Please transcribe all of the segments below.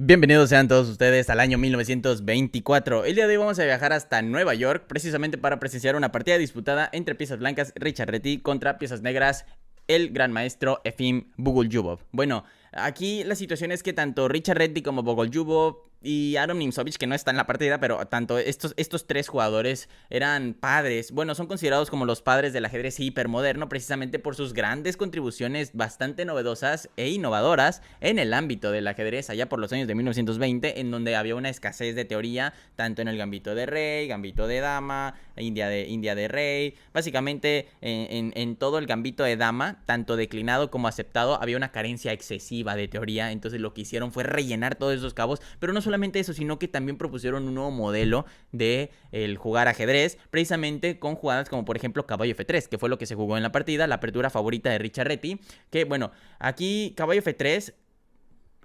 Bienvenidos sean todos ustedes al año 1924. El día de hoy vamos a viajar hasta Nueva York, precisamente para presenciar una partida disputada entre piezas blancas Richard Reti contra piezas negras el gran maestro Efim Bogoljubov. Bueno, aquí la situación es que tanto Richard Reti como Bogoljubov y Aron Nimzovich, que no está en la partida, pero tanto estos tres jugadores eran padres. Bueno, son considerados como los padres del ajedrez hipermoderno, precisamente por sus grandes contribuciones bastante novedosas e innovadoras en el ámbito del ajedrez allá por los años de 1920, en donde había una escasez de teoría, tanto en el gambito de rey, gambito de dama, India de rey. Básicamente, en todo el gambito de dama, tanto declinado como aceptado, había una carencia excesiva de teoría. Entonces lo que hicieron fue rellenar todos esos cabos, pero no solamente eso, sino que también propusieron un nuevo modelo de el jugar ajedrez, precisamente con jugadas como por ejemplo caballo F3, que fue lo que se jugó en la partida, la apertura favorita de Richard Reti, que bueno, aquí caballo F3,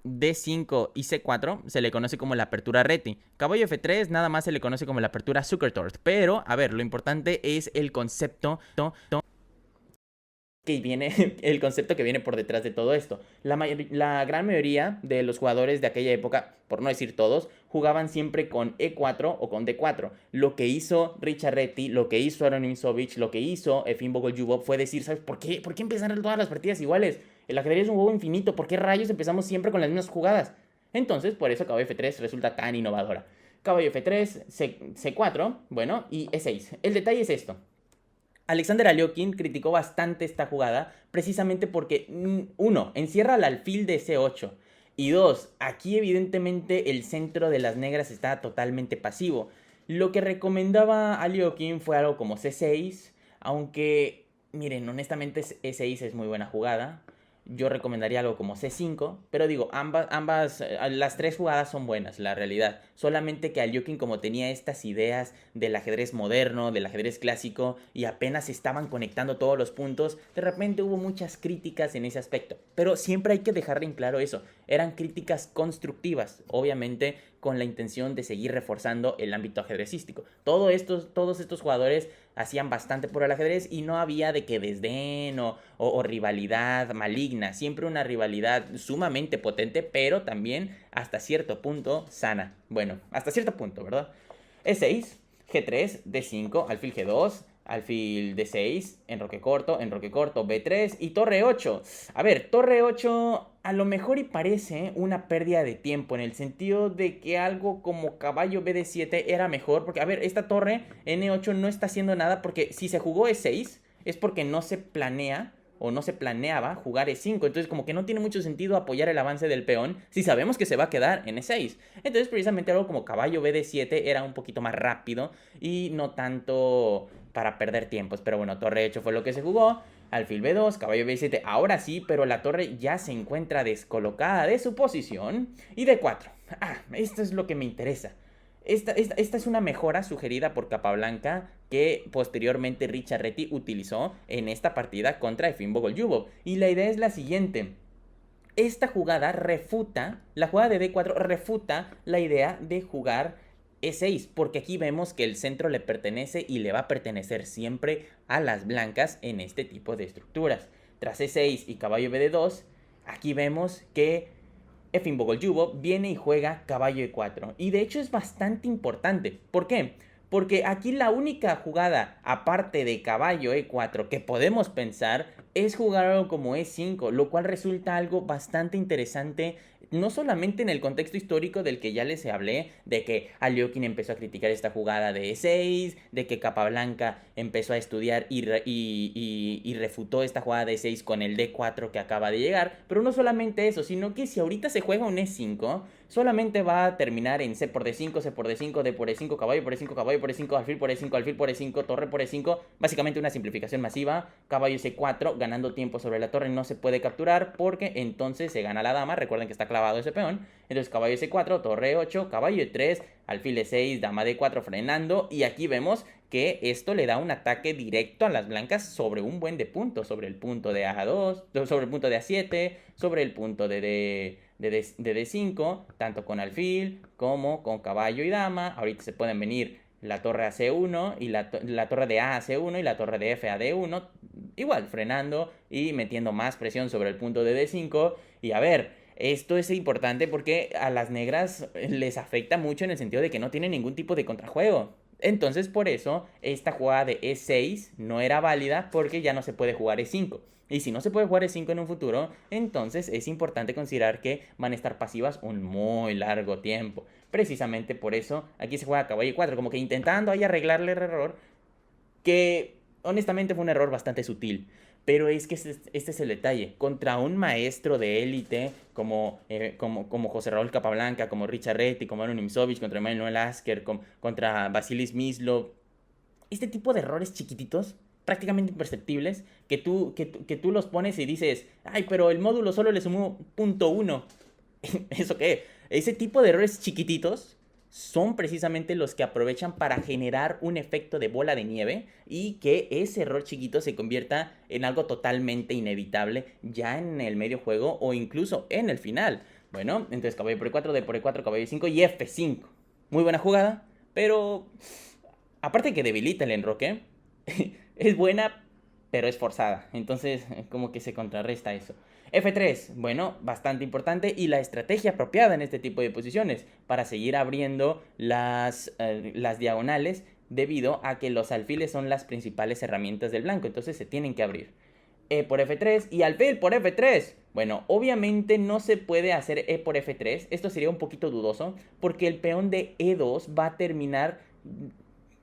D5 y C4 se le conoce como la apertura Reti. Caballo F3 nada más se le conoce como la apertura Zukertort. Pero, a ver, lo importante es el concepto que viene, el concepto que viene por detrás de todo esto. La gran mayoría de los jugadores de aquella época, por no decir todos, jugaban siempre con E4 o con D4. Lo que hizo Richard Reti, lo que hizo Aron Nimzovich, lo que hizo Efim Bogoljubov fue decir, ¿sabes por qué? ¿Por qué empezaron todas las partidas iguales? El ajedrez es un juego infinito, ¿por qué rayos empezamos siempre con las mismas jugadas? Entonces, por eso caballo F3 resulta tan innovadora. Caballo F3, C4, bueno, y E6. El detalle es esto. Alexander Aliokin criticó bastante esta jugada precisamente porque, uno, encierra al alfil de C8 y dos, aquí evidentemente el centro de las negras está totalmente pasivo. Lo que recomendaba Aliokin fue algo como C6, aunque, miren, honestamente E6 es muy buena jugada. Yo recomendaría algo como C5, pero digo, las tres jugadas son buenas, la realidad. Solamente que Aliokin, como tenía estas ideas del ajedrez moderno, del ajedrez clásico, y apenas estaban conectando todos los puntos, de repente hubo muchas críticas en ese aspecto. Pero siempre hay que dejar en claro eso, eran críticas constructivas, obviamente con la intención de seguir reforzando el ámbito ajedrecístico. Todos estos jugadores hacían bastante por el ajedrez y no había de que desdén o rivalidad maligna, siempre una rivalidad sumamente potente, pero también hasta cierto punto sana. Bueno, hasta cierto punto, ¿verdad? E6, G3, D5, alfil G2, alfil D6, enroque corto, B3 y torre 8. A ver, torre 8 a lo mejor y parece una pérdida de tiempo en el sentido de que algo como caballo BD7 era mejor, porque a ver, esta torre N8 no está haciendo nada porque si se jugó E6 es porque no se planea o no se planeaba jugar E5, entonces como que no tiene mucho sentido apoyar el avance del peón si sabemos que se va a quedar en E6. Entonces precisamente algo como caballo BD7 era un poquito más rápido y no tanto para perder tiempos, pero bueno, torre 8 fue lo que se jugó. Alfil B2, caballo B7, ahora sí, pero la torre ya se encuentra descolocada de su posición. Y D4. Esto es lo que me interesa. Esta es una mejora sugerida por Capablanca que posteriormente Richard Reti utilizó en esta partida contra Efim Bogoljubov. Y la idea es la siguiente. Esta jugada refuta, la jugada de D4 refuta la idea de jugar E6, porque aquí vemos que el centro le pertenece y le va a pertenecer siempre a las blancas en este tipo de estructuras. Tras E6 y caballo BD2, aquí vemos que Efim Bogoljubov viene y juega caballo E4. Y de hecho es bastante importante. ¿Por qué? Porque aquí la única jugada, aparte de caballo E4, que podemos pensar es jugar algo como E5, lo cual resulta algo bastante interesante, no solamente en el contexto histórico del que ya les hablé, de que Aliokin empezó a criticar esta jugada de E6, de que Capablanca empezó a estudiar y refutó esta jugada de E6 con el D4 que acaba de llegar, pero no solamente eso, sino que si ahorita se juega un E5, solamente va a terminar en C por D5, C por D5, D por E5, caballo por E5, caballo por E5, alfil por E5, alfil por E5, torre por E5, básicamente una simplificación masiva, caballo C4, ganando tiempo sobre la torre, no se puede capturar porque entonces se gana la dama, recuerden que está clavado ese peón, entonces caballo C4, torre 8, caballo E3, alfil E6, dama D4 frenando, y aquí vemos que esto le da un ataque directo a las blancas sobre un buen de puntos, sobre el punto de A2, sobre el punto de A7, sobre el punto de D5, tanto con alfil como con caballo y dama. Ahorita se pueden venir la torre a C1 y la torre de A a C1 y la torre de F a D1, igual frenando y metiendo más presión sobre el punto de D5. Y a ver, Esto es importante porque a las negras les afecta mucho en el sentido de que no tienen ningún tipo de contrajuego. Entonces, por eso, esta jugada de E6 no era válida porque ya no se puede jugar E5. Y si no se puede jugar E5 en un futuro, entonces es importante considerar que van a estar pasivas un muy largo tiempo. Precisamente por eso aquí se juega caballo E4, como que intentando ahí arreglarle el error, que honestamente fue un error bastante sutil. Pero es que este es el detalle. Contra un maestro de élite como José Raúl Capablanca, como Richard Reti, como Aaron Nimzovich, contra Emmanuel Asker, contra Vasilis Mislov. Este tipo de errores chiquititos, prácticamente imperceptibles, que tú los pones y dices, ay, pero el módulo solo le sumó 0.1. ¿Eso qué? Ese tipo de errores chiquititos son precisamente los que aprovechan para generar un efecto de bola de nieve y que ese error chiquito se convierta en algo totalmente inevitable ya en el medio juego o incluso en el final. Bueno, entonces caballo por E4, D por E4, caballo E5 y F5. Muy buena jugada, pero aparte de que debilita el enroque, es buena, pero es forzada. Entonces, como que se contrarresta eso. F3, bueno, bastante importante y la estrategia apropiada en este tipo de posiciones para seguir abriendo las diagonales debido a que los alfiles son las principales herramientas del blanco, entonces se tienen que abrir. E por F3 y alfil por F3. Bueno, obviamente no se puede hacer E por F3, esto sería un poquito dudoso porque el peón de E2 va a terminar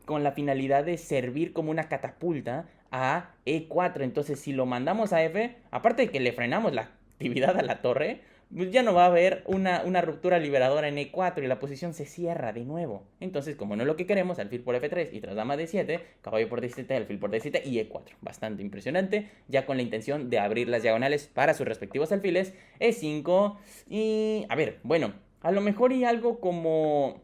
con la finalidad de servir como una catapulta a E4. Entonces, si lo mandamos a F, aparte de que le frenamos la actividad a la torre, pues ya no va a haber una ruptura liberadora en E4 y la posición se cierra de nuevo. Entonces, como no es lo que queremos, alfil por F3 y tras dama D7, caballo por D7, alfil por D7 y E4. Bastante impresionante, ya con la intención de abrir las diagonales para sus respectivos alfiles. E5 y... a ver, bueno, a lo mejor y algo como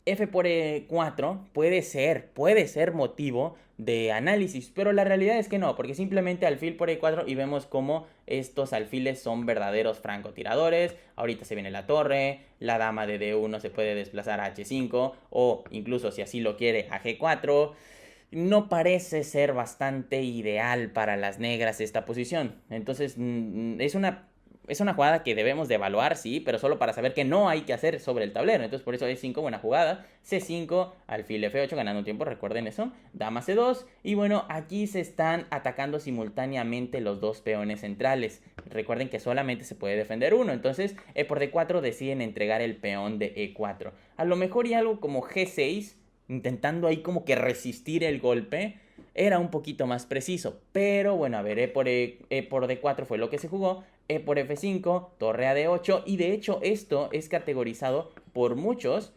F por E4 puede ser motivo de análisis, pero la realidad es que no, porque simplemente alfil por E4 y vemos cómo estos alfiles son verdaderos francotiradores. Ahorita se viene la torre, la dama de D1 se puede desplazar a H5 o incluso si así lo quiere a G4. No parece ser bastante ideal para las negras esta posición. Entonces es una jugada que debemos de evaluar, sí, pero solo para saber que no hay que hacer sobre el tablero. Entonces por eso E5, buena jugada. C5, alfil F8, ganando tiempo, recuerden eso. Dama C2. Y bueno, aquí se están atacando simultáneamente los dos peones centrales. Recuerden que solamente se puede defender uno. Entonces E por D4 deciden entregar el peón de E4. A lo mejor y algo como G6, intentando ahí como que resistir el golpe, era un poquito más preciso. Pero bueno, a ver, E por D4 fue lo que se jugó. E por F5, torre a D8 y de hecho esto es categorizado por muchos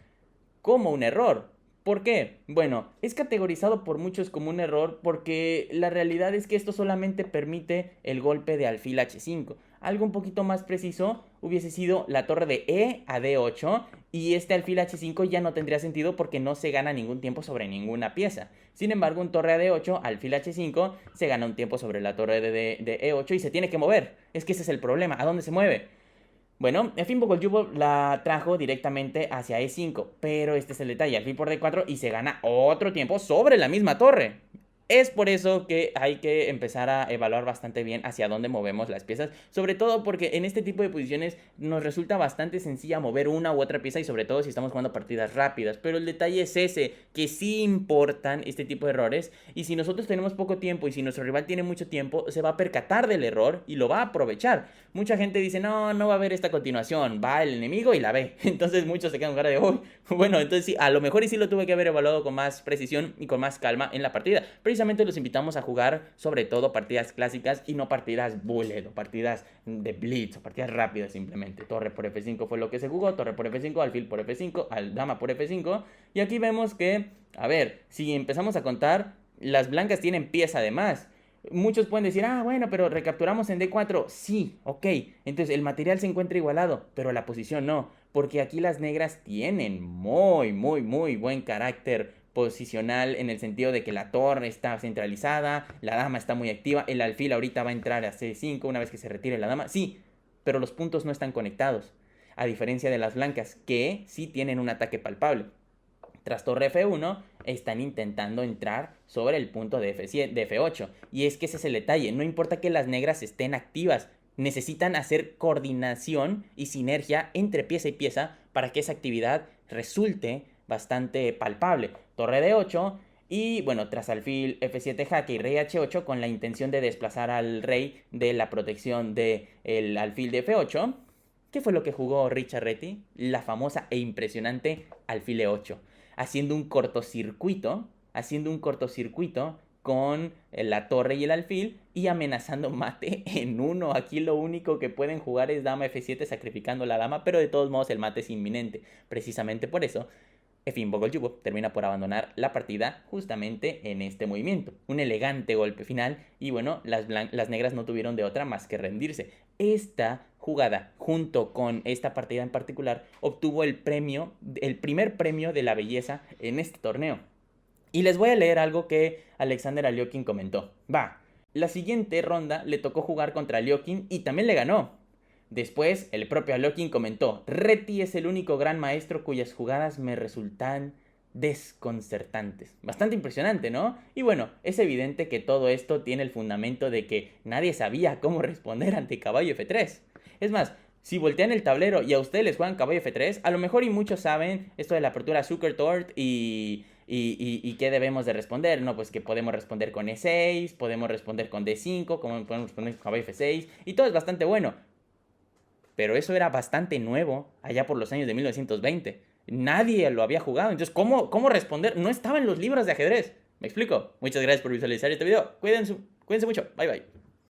como un error. ¿Por qué? Bueno, es categorizado por muchos como un error porque la realidad es que esto solamente permite el golpe de alfil H5. Algo un poquito más preciso hubiese sido la torre de E a D8 y este alfil H5 ya no tendría sentido porque no se gana ningún tiempo sobre ninguna pieza. Sin embargo, un torre a D8, alfil H5, se gana un tiempo sobre la torre de E8 y se tiene que mover. Es que ese es el problema. ¿A dónde se mueve? Bueno, Efim Bogolyubov la trajo directamente hacia E5, pero este es el detalle, alfil por D4 y se gana otro tiempo sobre la misma torre. Es por eso que hay que empezar a evaluar bastante bien hacia dónde movemos las piezas, sobre todo porque en este tipo de posiciones nos resulta bastante sencilla mover una u otra pieza y sobre todo si estamos jugando partidas rápidas, pero el detalle es ese, que sí importan este tipo de errores y si nosotros tenemos poco tiempo y si nuestro rival tiene mucho tiempo, se va a percatar del error y lo va a aprovechar. Mucha gente dice, no, no va a haber esta continuación, va el enemigo y la ve, entonces muchos se quedan con cara de, uy, bueno, entonces sí, a lo mejor y sí lo tuve que haber evaluado con más precisión y con más calma en la partida. Precisamente los invitamos a jugar sobre todo partidas clásicas y no partidas bullet o partidas de blitz o partidas rápidas simplemente. Torre por F5 fue lo que se jugó, torre por F5, alfil por F5, dama por F5 y aquí vemos que, a ver, si empezamos a contar, las blancas tienen pieza de más. Muchos pueden decir, ah, bueno, pero recapturamos en D4. Sí, ok. Entonces el material se encuentra igualado, pero la posición no. Porque aquí las negras tienen muy, muy, muy buen carácter posicional en el sentido de que la torre está centralizada, la dama está muy activa, el alfil ahorita va a entrar a C5 una vez que se retire la dama. Sí, pero los puntos no están conectados. A diferencia de las blancas, que sí tienen un ataque palpable. Tras torre F1 están intentando entrar sobre el punto de F7, de F8. Y es que ese es el detalle. No importa que las negras estén activas. necesitan hacer coordinación y sinergia entre pieza y pieza para que esa actividad resulte bastante palpable. Torre de 8 y bueno, tras alfil F7 jaque y rey H8 con la intención de desplazar al rey de la protección del alfil de F8. ¿Qué fue lo que jugó Ricciarretti? La famosa e impresionante alfil E8, haciendo un cortocircuito con la torre y el alfil y amenazando mate en uno. Aquí lo único que pueden jugar es dama F7 sacrificando la dama, pero de todos modos el mate es inminente. Precisamente por eso Efim Bogolyubov termina por abandonar la partida justamente en este movimiento. Un elegante golpe final y bueno, las negras no tuvieron de otra más que rendirse. Esta jugada, junto con esta partida en particular, obtuvo el primer premio de la belleza en este torneo. Y les voy a leer algo que Alexander Aliokin comentó. La siguiente ronda le tocó jugar contra Aliokin y también le ganó. Después, el propio Aliokin comentó: Reti es el único gran maestro cuyas jugadas me resultan desconcertantes. Bastante impresionante, ¿no? Y bueno, es evidente que todo esto tiene el fundamento de que nadie sabía cómo responder ante caballo F3. Es más, si voltean el tablero y a ustedes les juegan caballo F3, a lo mejor y muchos saben esto de la apertura Zukertort y qué debemos de responder, ¿no? Pues que podemos responder con E6, podemos responder con D5, como podemos responder con caballo F6, y todo es bastante bueno. Pero eso era bastante nuevo allá por los años de 1920. Nadie lo había jugado. Entonces, ¿cómo responder? No estaba en los libros de ajedrez. ¿Me explico? Muchas gracias por visualizar este video. Cuídense mucho. Bye bye.